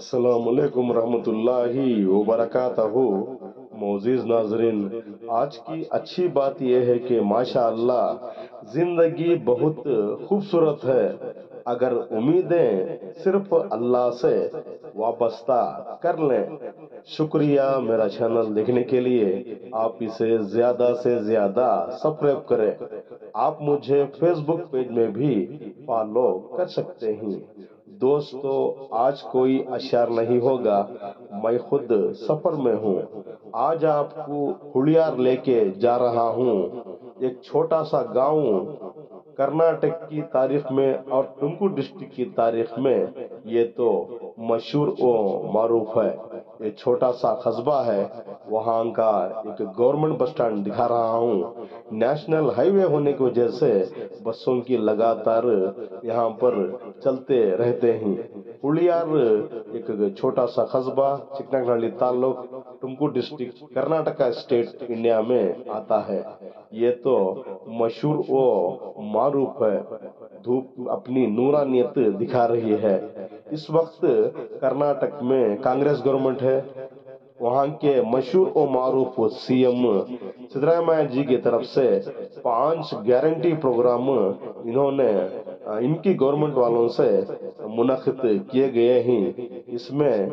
अस्सलाम वालेकुम रहमतुल्लाहि व बरकातहू। मोअज़्ज़िज़ नाज़रीन, आज की अच्छी बात यह है कि माशा अल्लाह जिंदगी बहुत खूबसूरत है अगर उम्मीदें सिर्फ अल्लाह से वाबस्ता कर लें। शुक्रिया मेरा चैनल देखने के लिए। आप इसे ज्यादा से ज्यादा सब्सक्राइब करें। आप मुझे फेसबुक पेज में भी फॉलो कर सकते हैं। दोस्तों, आज कोई अशार नहीं होगा, मैं खुद सफर में हूँ। आज आपको हुलियार लेके जा रहा हूँ। एक छोटा सा गांव कर्नाटक की तारीख में और तुमकुर डिस्ट्रिक्ट की तारीख में ये तो मशहूर व मारूफ है। ये छोटा सा कस्बा है। वहाँ का एक गवर्नमेंट बस स्टैंड दिखा रहा हूँ। नेशनल हाईवे होने की वजह से बसों की लगातार यहाँ पर चलते रहते हैं। हुलियार एक छोटा सा कस्बा, चिकनागढ़ी ताल्लुक, Tumkur district, Karnataka state, India में आता है। ये तो मशहूर व मारूफ है। धूप अपनी नूरानियत दिखा रही है। इस वक्त कर्नाटक में कांग्रेस गवर्नमेंट है। वहाँ के मशहूर और मारूफ सीएम सिद्धरामैया जी की तरफ से 5 गारंटी प्रोग्राम इन्होंने इनकी गवर्नमेंट वालों से मुनक्किद किए गए हैं। इसमें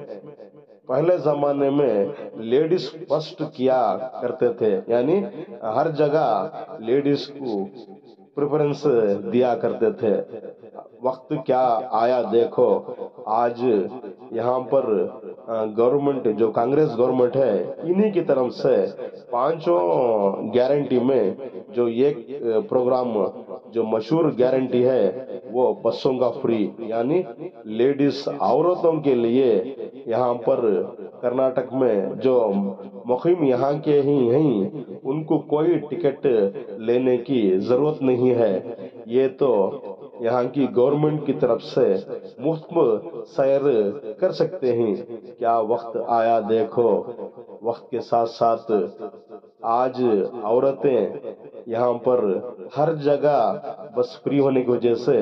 पहले जमाने में लेडीज फर्स्ट किया करते थे, यानी हर जगह लेडीज को प्रेफरेंस दिया करते थे। वक्त क्या आया देखो, आज यहाँ पर गवर्नमेंट जो कांग्रेस गवर्नमेंट है, इन्हीं की तरफ से पांचों गारंटी में जो एक प्रोग्राम जो मशहूर गारंटी है वो बसों का फ्री, यानी लेडीज औरतों के लिए यहाँ पर कर्नाटक में जो मुकीम यहाँ के ही हैं, उनको कोई टिकट लेने की जरूरत नहीं है। ये तो यहाँ की गवर्नमेंट की तरफ से मुफ्त सैर कर सकते हैं। क्या वक्त आया देखो। वक्त के साथ साथ आज औरतें यहाँ पर हर जगह बस फ्री होने की वजह से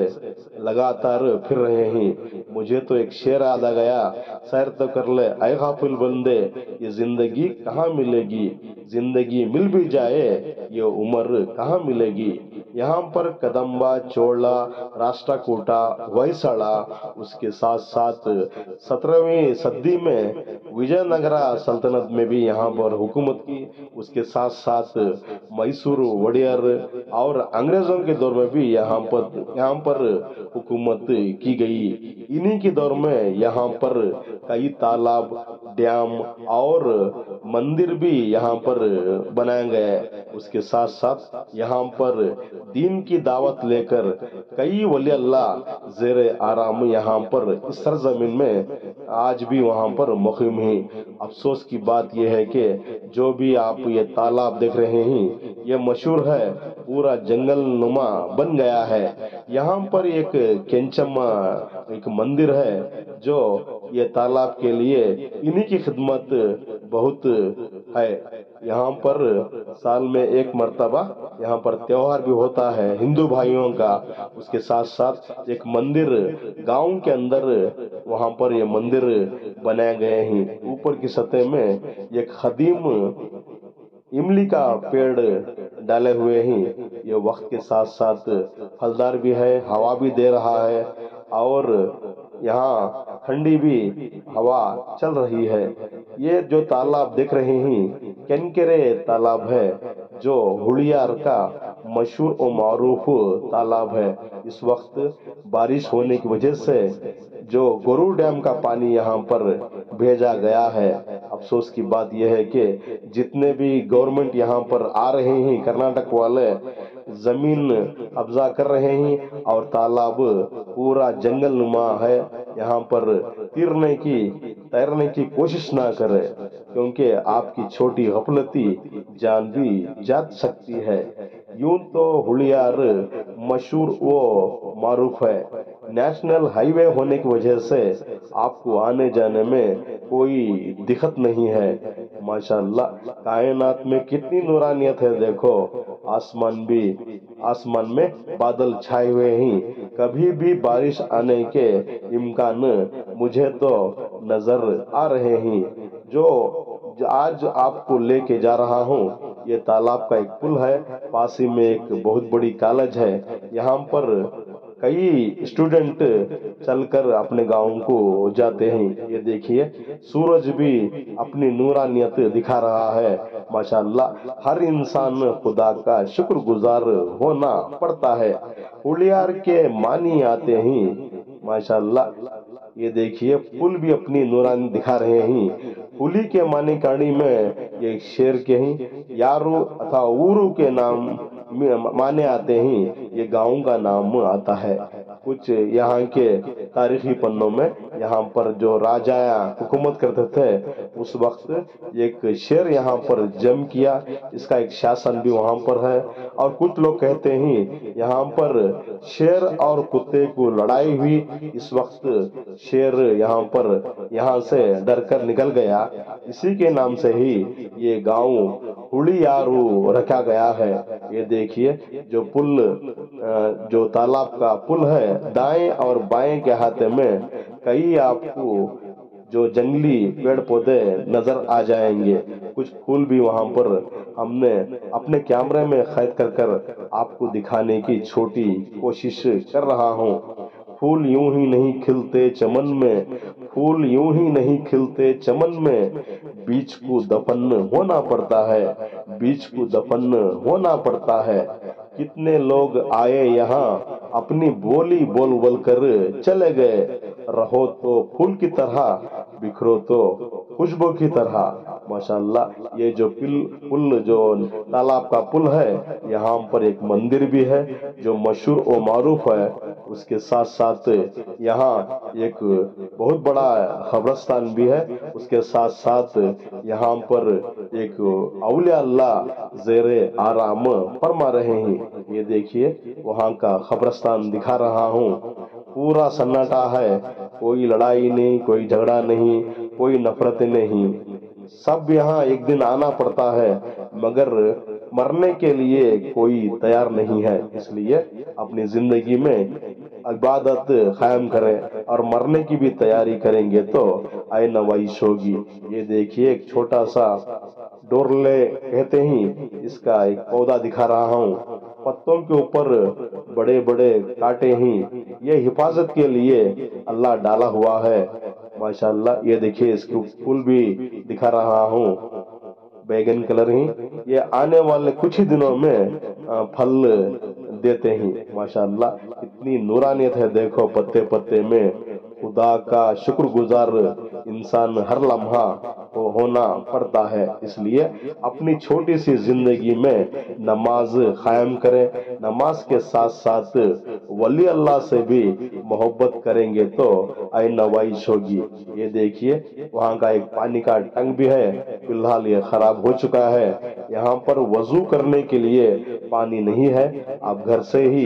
लगातार फिर रहे हैं। मुझे तो एक शेर याद आ गया, सैर तो कर ले ऐ गाफिल बंदे, ये जिंदगी कहाँ मिलेगी। जिंदगी मिल भी जाए ये उम्र कहाँ मिलेगी। यहाँ पर कदम्बा, चोला, राष्ट्रकूटा, होयसला, उसके साथ साथ 17वीं सदी में विजयनगरा सल्तनत में भी यहाँ पर हुकूमत की। उसके साथ साथ मैसूर वडियर और अंग्रेजों के दौर में भी यहाँ पर हुकूमत की गई। इन्हीं के दौर में यहाँ पर कई तालाब, डैम और मंदिर भी यहाँ पर बनाए गए। उसके साथ साथ यहाँ पर दीन की दावत लेकर कई वली अल्लाह जेर आराम यहाँ पर इस सरजमीन में आज भी वहाँ पर मुकीम हैं। अफसोस की बात यह है कि जो भी आप ये तालाब देख रहे हैं, ये मशहूर है, पूरा जंगल नुमा बन गया है। यहाँ पर एक केंचम्मा एक मंदिर है, जो ये तालाब के लिए इन्हीं की खिदमत बहुत है। यहाँ पर साल में एक मर्तबा यहाँ पर त्योहार भी होता है हिंदू भाइयों का। उसके साथ साथ एक मंदिर गांव के अंदर वहां पर ये मंदिर बनाए गए हैं। ऊपर की सतह में एक खदीम इमली का पेड़ डाले हुए हैं। ये वक्त के साथ साथ फलदार भी है, हवा भी दे रहा है और यहाँ ठंडी भी हवा चल रही है। ये जो तालाब देख रहे हैं, केनकेरे तालाब है, जो हुड़ियार का मशहूर और मारूफ तालाब है। इस वक्त बारिश होने की वजह से जो गोरू डैम का पानी यहाँ पर भेजा गया है। अफसोस की बात यह है कि जितने भी गवर्नमेंट यहाँ पर आ रहे हैं, कर्नाटक वाले जमीन कब्जा कर रहे हैं और तालाब पूरा जंगल नुमा है। यहाँ पर तैरने की कोशिश ना करें, क्योंकि आपकी छोटी गफलती जान भी जा सकती है। यूं तो हुलियार मशहूर व मारूफ है। नेशनल हाईवे होने की वजह से आपको आने जाने में कोई दिक्कत नहीं है। माशाल्लाह, कायनात में कितनी नूरानियत है देखो। आसमान में बादल छाए हुए हैं। कभी भी बारिश आने के इम्कान मुझे तो नजर आ रहे हैं। जो आज आपको लेके जा रहा हूँ, ये तालाब का एक पुल है, पास ही में एक बहुत बड़ी कॉलेज है। यहाँ पर कई स्टूडेंट चलकर अपने गांव को जाते हैं। ये देखिए, सूरज भी अपनी नूरानियत दिखा रहा है। माशाल्लाह, हर इंसान खुदा का शुक्रगुजार होना पड़ता है। हुलियार के मानी आते हैं। माशाल्लाह, ये देखिए, पुल भी अपनी नूरानी दिखा रहे हैं। हुली के माने कहानी में ये शेर के हैं, यारू अथवा ऊरू के नाम माने आते हैं। ये गांव का नाम आता है। कुछ यहाँ के तारीखी पन्नों में, यहाँ पर जो राजा हुकूमत करते थे उस वक्त एक शेर यहाँ पर जम किया, इसका एक शासन भी वहां पर है। और कुछ लोग कहते हैं यहाँ पर शेर और कुत्ते को लड़ाई हुई, इस वक्त शेर यहाँ से डर कर निकल गया। इसी के नाम से ही ये गांव हुलियारू रखा गया है। ये देखिए, जो पुल, जो तालाब का पुल है, दाएं और बाएं के हाथ में कई आपको जो जंगली पेड़ पौधे नजर आ जाएंगे। कुछ फूल भी वहां पर हमने अपने कैमरे में कैद कर आपको दिखाने की छोटी कोशिश कर रहा हूँ। फूल यूं ही नहीं खिलते चमन में, फूल यूं ही नहीं खिलते चमन में, बीच को दफन होना पड़ता है, बीच को दफन होना पड़ता है। कितने लोग आए यहाँ, अपनी बोली बोल बोल कर चले गए। रहो तो फूल की तरह, बिखरो तो खुशबू की तरह। माशाल्लाह, ये जो पुल जो तालाब का पुल है, यहाँ पर एक मंदिर भी है जो मशहूर और मारूफ है। उसके साथ साथ यहाँ एक बहुत बड़ा कब्रिस्तान भी है। उसके साथ साथ यहाँ पर एक औलिया अल्लाह ज़ेरे आराम फरमा रहे हैं। ये देखिए, वहाँ का कब्रिस्तान दिखा रहा हूँ। पूरा सन्नाटा है, कोई लड़ाई नहीं, कोई झगड़ा नहीं, कोई नफरत नहीं। सब यहाँ एक दिन आना पड़ता है, मगर मरने के लिए कोई तैयार नहीं है। इसलिए अपनी जिंदगी में इबादत कायम करें और मरने की भी तैयारी करेंगे तो आए नवाइश होगी। ये देखिए, एक छोटा सा डोरले कहते हैं, इसका एक पौधा दिखा रहा हूँ। पत्तों के ऊपर बड़े बड़े कांटे हैं। ये हिफाजत के लिए अल्लाह डाला हुआ है। माशाल्लाह, ये देखिए, इसके फूल भी दिखा रहा हूँ, बैगन कलर ही। ये आने वाले कुछ ही दिनों में फल देते हैं। माशाल्लाह, इतनी नूरानियत है। देखो, पत्ते पत्ते में खुदा का शुक्रगुजार इंसान हर लम्हा को होना पड़ता है। इसलिए अपनी छोटी सी जिंदगी में नमाज कायम करें। नमाज के साथ साथ वली अल्लाह से भी मोहब्बत करेंगे तो आई नवाइश होगी। ये देखिए, वहाँ का एक पानी का टंक भी है, फिलहाल ये खराब हो चुका है। यहाँ पर वजू करने के लिए पानी नहीं है। आप घर से ही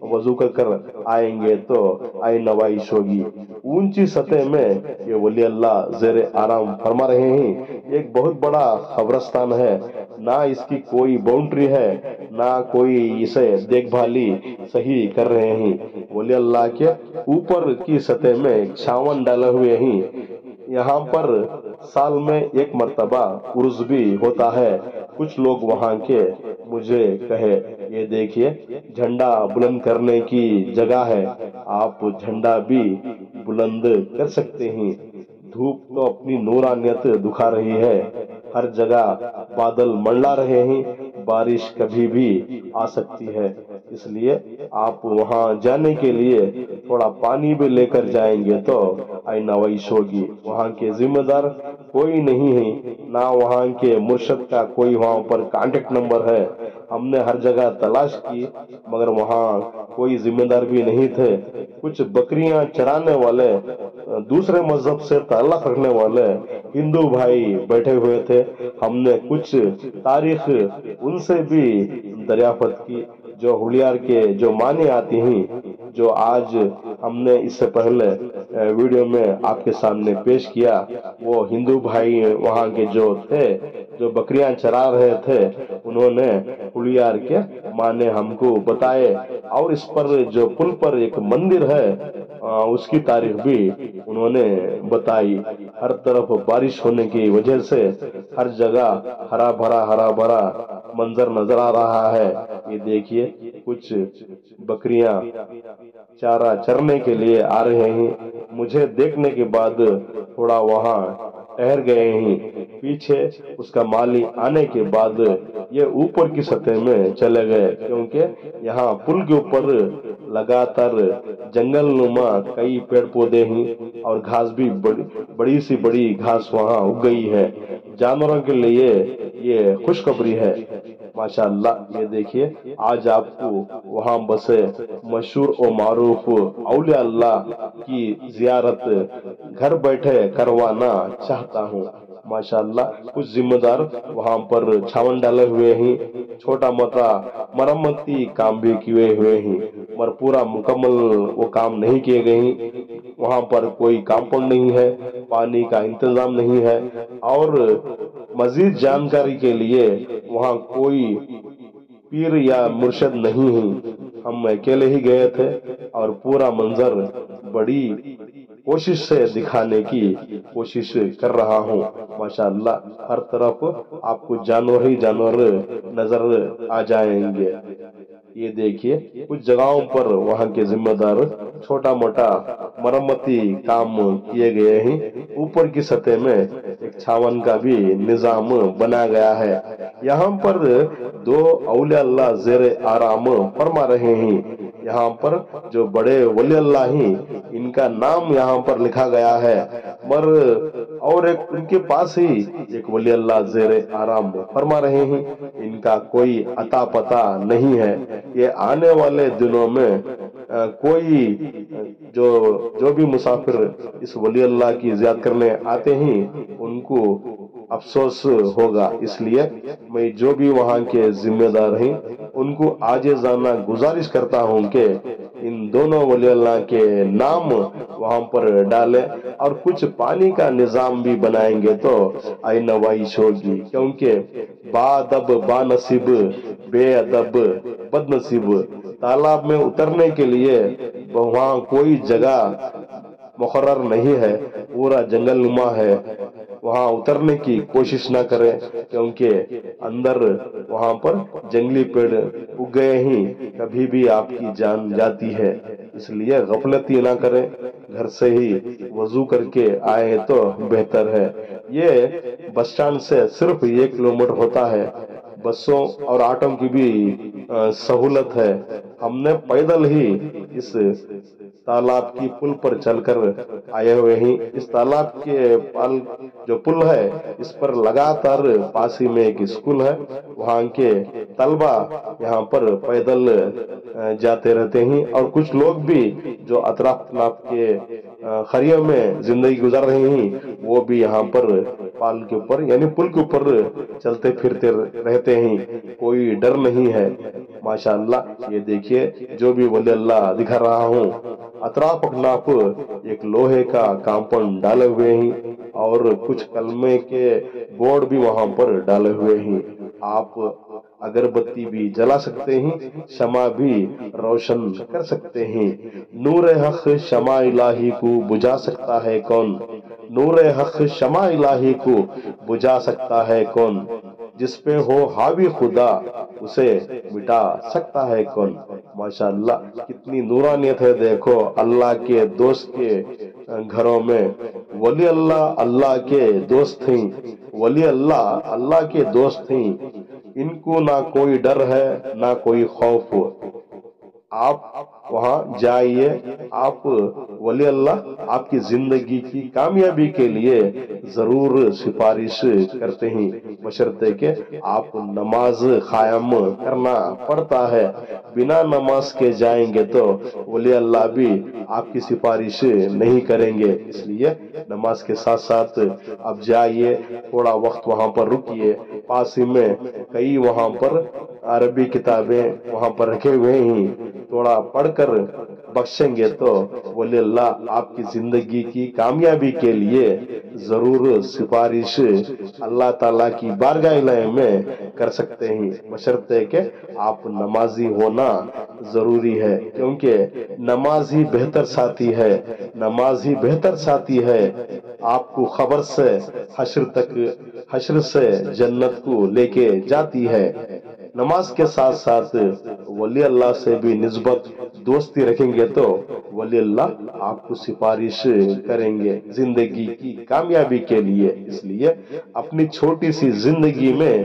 वजू कर आएंगे तो आई नवाइश होगी। ऊंची सतह में ये वली अल्लाह ज़ेरे आराम फरमा रहे हैं। एक बहुत बड़ा कब्रिस्तान है, ना इसकी कोई बाउंड्री है, ना कोई इसे देखभाली सही कर रहे हैं। वली अल्लाह के ऊपर की सतह में छावन डाले हुए हैं। यहाँ पर साल में एक मर्तबा उर्स भी होता है। कुछ लोग वहाँ के मुझे कहे, ये देखिए, झंडा बुलंद करने की जगह है, आप झंडा भी बुलंद कर सकते हैं। धूप तो अपनी नूरानियत दिखा रही है, हर जगह बादल मंडला रहे हैं, बारिश कभी भी आ सकती है। इसलिए आप वहां जाने के लिए थोड़ा पानी भी लेकर जाएंगे तो आई नवाइश होगी। वहां के जिम्मेदार कोई नहीं है, ना वहां के मुर्शद का कोई वहां पर कांटेक्ट नंबर है। हमने हर जगह तलाश की, मगर वहां कोई जिम्मेदार भी नहीं थे। कुछ बकरियां चराने वाले, दूसरे मजहब से ताल्लुक रखने वाले हिंदू भाई बैठे हुए थे। हमने कुछ तारीख उनसे भी दरियाफ्त की, जो हुलियार के जो माने आती हैं, जो आज हमने इससे पहले वीडियो में आपके सामने पेश किया। वो हिंदू भाई वहाँ के जो थे, जो बकरियां चरा रहे थे, उन्होंने हुलियार के माने हमको बताए। और इस पर जो पुल पर एक मंदिर है, اس की तारीफ भी उन्होंने बताई। हर तरफ बारिश होने की वजह से हर जगह हरा भरा मंजर नजर आ रहा है। ये देखिए कुछ बकरियां चारा चरने के लिए आ रहे हैं। मुझे देखने के बाद थोड़ा वहां ठहर गए हैं। पीछे उसका माली आने के बाद ये ऊपर की सतह में चले गए, क्योंकि यहाँ पुल के ऊपर लगातार जंगल नुमा कई पेड़ पौधे हैं और घास भी बड़ी सी बड़ी घास वहाँ उग गई है। जानवरों के लिए ये खुशखबरी है। माशाअल्लाह, ये देखिए आज आपको वहाँ बसे मशहूर और मारूफ औलिया अल्लाह की जियारत घर बैठे करवाना चाहता हूँ। माशाअल्लाह, कुछ जिम्मेदार वहाँ पर छावन डाले हुए हैं, छोटा मोटा मरम्मती काम भी किए हुए हैं, मगर पूरा मुकम्मल वो काम नहीं किए गए हैं। वहाँ पर कोई कंपाउंड नहीं है, पानी का इंतजाम नहीं है, और मजीद जानकारी के लिए वहाँ कोई पीर या मुर्शद नहीं है। हम अकेले ही गए थे और पूरा मंजर बड़ी कोशिश से दिखाने की कोशिश कर रहा हूँ। माशाअल्लाह, हर तरफ आपको जानवर ही जानवर नजर आ जाएंगे। ये देखिए कुछ जगहों पर वहाँ के जिम्मेदार छोटा मोटा मरम्मती काम किए गए हैं। ऊपर की सतह में एक छावन का भी निजाम बना गया है। यहाँ पर दो औलिया अल्लाह ज़ेरे आराम फरमा रहे हैं। यहाँ पर जो बड़े वली अल्लाह हैं, इनका नाम यहाँ पर लिखा गया है, मगर और एक उनके पास ही एक वली अल्लाह ज़ेरे आराम फरमा रहे हैं। इनका कोई अता पता नहीं है। ये आने वाले दिनों में कोई जो भी मुसाफिर इस वली अल्लाह की ज़ियारत करने आते हैं, उनको अफसोस होगा। इसलिए मैं जो भी वहाँ के जिम्मेदार हैं, उनको आजिज़ाना गुजारिश करता हूँ कि इन दोनों वली अल्लाह के नाम वहाँ पर डालें, और कुछ पानी का निजाम भी बनाएंगे तो आई नवाइश होगी। क्योंकि बादब बानसीब बेअदब बदनसीब, तालाब में उतरने के लिए वहाँ कोई जगह मुकर्रर नहीं है, पूरा जंगल नुमा है। वहाँ उतरने की कोशिश ना करें, क्योंकि अंदर वहाँ पर जंगली पेड़ उग गए हैं, कभी भी आपकी जान जाती है। इसलिए गफलती ना करें, घर से ही वजू करके आए तो बेहतर है। ये बस स्टैंड से सिर्फ 1 किलोमीटर होता है। बसों और ऑटो की भी सहूलत है। हमने पैदल ही इस तालाब की पुल पर चलकर आए हुए हैं। इस तालाब के पाल जो पुल है, इस पर लगातार पास ही में एक स्कूल है। वहाँ के तलबा यहाँ पर पैदल जाते रहते हैं, और कुछ लोग भी जो अतराफ के खरियों में जिंदगी गुजार रहे हैं, वो भी यहाँ पर पाल के ऊपर यानी पुल के ऊपर चलते फिरते रहते हैं। कोई डर नहीं है। माशाअल्लाह, ये देखिए जो भी वली अल्लाह दिखा रहा हूँ, अतराफ अकनाफ एक लोहे का कंपाउंड डाले हुए हैं, और कुछ कलमे के बोर्ड भी वहां पर डाले हुए हैं। आप अगरबत्ती भी जला सकते हैं, शमा भी रोशन कर सकते हैं। नूर हक शमा इलाही को बुझा सकता है कौन? नूर हक शमा इलाही को बुझा सकता है कौन? जिस पे हो हावी खुदा उसे मिटा सकता है कौन? माशाअल्लाह, कितनी नूरानियत है। देखो, अल्लाह के दोस्त के घरों में वली अल्लाह अल्लाह के दोस्त हैं। वली अल्लाह अल्लाह के दोस्त हैं। इनको ना कोई डर है, ना कोई खौफ। आप वहां जाइए, आप वली अल्लाह आपकी जिंदगी की कामयाबी के लिए जरूर सिफारिश करते हैं, बशर्ते के आप नमाज कायम करना पड़ता है। बिना नमाज के जाएंगे तो वली अल्लाह भी आपकी सिफारिश नहीं करेंगे। इसलिए नमाज के साथ साथ आप जाइए, थोड़ा वक्त वहां पर रुकिए। पास ही में कई वहां पर अरबी किताबें वहां पर रखे हुए हैं, थोड़ा पढ़कर बख्शेंगे तो वली अल्लाह आपकी जिंदगी की कामयाबी के लिए जरूर सिफारिश अल्लाह ताला की बारगाह में कर सकते हैं, बशर्ते के आप नमाजी होना ضروری ہے، کیونکہ نماز ہی بہتر ساتھی ہے، نماز ہی بہتر ساتھی ہے، آپ کو خبر سے حشر تک، حشر سے جنت کو لے کے جاتی ہے۔ نماز کے ساتھ ساتھ ولی اللہ سے بھی نسبت دوستی رکھیں گے تو ولی اللہ آپ کو سفارش کریں گے زندگی کی کامیابی کے لیے۔ اس لیے اپنی چھوٹی سی زندگی میں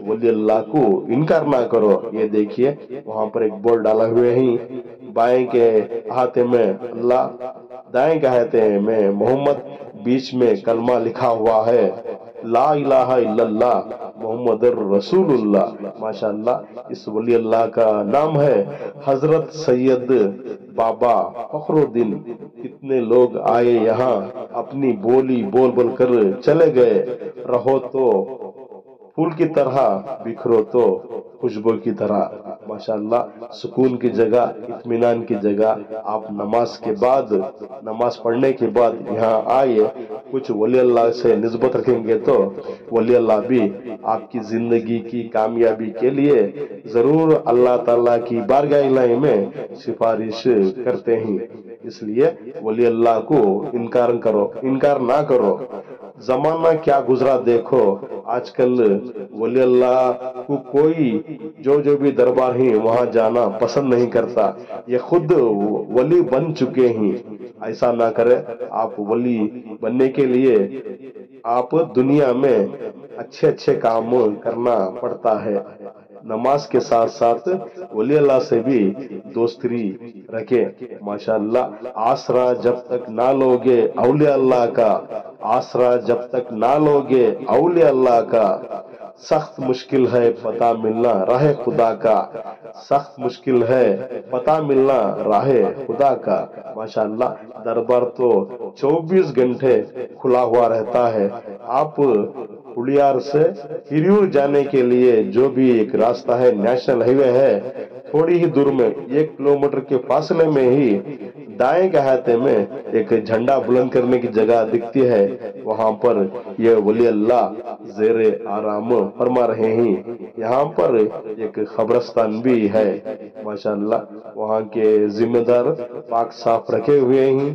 ولی اللہ کو انکار نہ کرو۔ یہ دیکھیے وہاں پر ایک بورڈ ڈالا ہوئے ہیں، بائیں کے ہاتھ میں اللہ، دائیں کے ہاتھ میں محمد، بیچ میں کلمہ لکھا ہوا ہے لا الہ الا اللہ محمد الرسول اللہ۔ ماشاءاللہ اس ولی اللہ کا نام ہے حضرت سید بابا فخر الدین۔ کتنے لوگ آئے یہاں، اپنی بولی بول بول کر چلے گئے، رہو تو پھول کی طرح، بکھرو تو خوشبو کی طرح۔ ماشاءاللہ سکون کی جگہ، اطمینان کی جگہ، آپ نماز کے بعد، نماز پڑھنے کے بعد یہاں آئے، کچھ ولی اللہ سے نسبت رکھیں گے تو ولی اللہ بھی آپ کی زندگی کی کامیابی کے لیے ضرور اللہ تعالیٰ کی بارگاہ الہی میں سفارش کرتے ہیں۔ اس لیے ولی اللہ کو انکار نہ کرو۔ زمانہ کیا گزرا دیکھو، آج کل ولی اللہ کو کوئی جو بھی دربار ہیں وہاں جانا پسند نہیں کرتا، یہ خود ولی بن چکے ہیں۔ ایسا نہ کرے، آپ ولی بننے کے لیے آپ دنیا میں اچھے اچھے کام کرنا پڑتا ہے۔ نماز کے ساتھ ساتھ ولی اللہ سے بھی دوستی رکھیں۔ ماشاءاللہ آسرا جب تک نہ لوگے اولیاء اللہ کا، آسرا جب تک نہ لوگے اولیاء اللہ کا، سخت مشکل ہے پتہ ملنا راہ خدا کا، سخت مشکل ہے پتہ ملنا راہ خدا کا۔ ماشاءاللہ دربار تو 24 گھنٹے کھلا ہوا رہتا ہے۔ آپ اڑیار سے ہریور جانے کے لیے جو بھی ایک راستہ ہے، نیشنل ہائی وے ہے، تھوڑی ہی دور میں 1 کلومیٹر کے فاصلے میں ہی دائیں کے ہاتھ میں ایک جھنڈا بلند کرنے کی جگہ دکھتی ہے، وہاں پر یہ ولی اللہ زیر آرام فرما رہے ہیں۔ یہاں پر ایک قبرستان بھی ہے، ماشاءاللہ وہاں کے ذمہ دار پاک صاف رکھے ہوئے ہیں،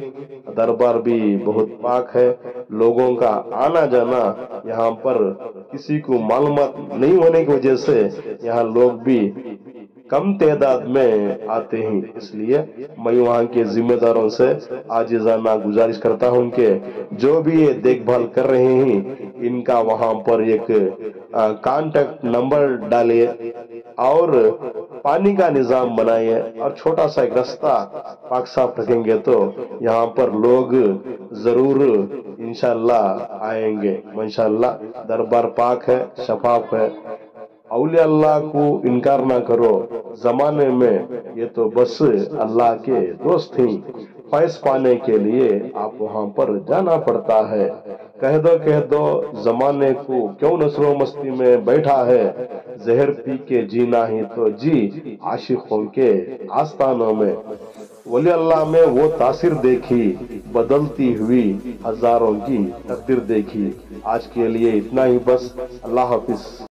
دربار بھی بہت پاک ہے، لوگوں کا آنا جانا یہاں پر کسی کو معلومات نہیں ہونے کی وجہ سے یہاں لوگ بھی کم تعداد میں آتے ہیں۔ اس لیے میں وہاں کے ذمہ داروں سے عاجزانہ گزارش کرتا ہوں کہ جو بھی یہ دیکھ بھال کر رہے ہیں ان کا وہاں پر ایک کانٹیکٹ نمبر ڈالے اور پانی کا نظام بنائے اور چھوٹا سا ایک راستہ پاک صاف رکھیں گے تو یہاں پر لوگ ضرور انشاءاللہ آئیں گے۔ ماشاءاللہ دربار پاک ہے، شفاف ہے۔ اولیاء اللہ کو انکار نہ کرو، زمانے میں یہ تو بس اللہ کے دوست ہیں، فیض پانے کے لیے آپ وہاں پر جانا پڑتا ہے۔ کہہ دو زمانے کو کیوں نشو و مستی میں بیٹھا ہے، زہر پی کے جینا ہی تو جی عاشقوں کے آستانوں میں۔ ولی اللہ میں وہ تاثیر دیکھی، بدلتی ہوئی ہزاروں کی تقدیر دیکھی۔ آج کے لیے اتنا ہی بس، اللہ حافظ۔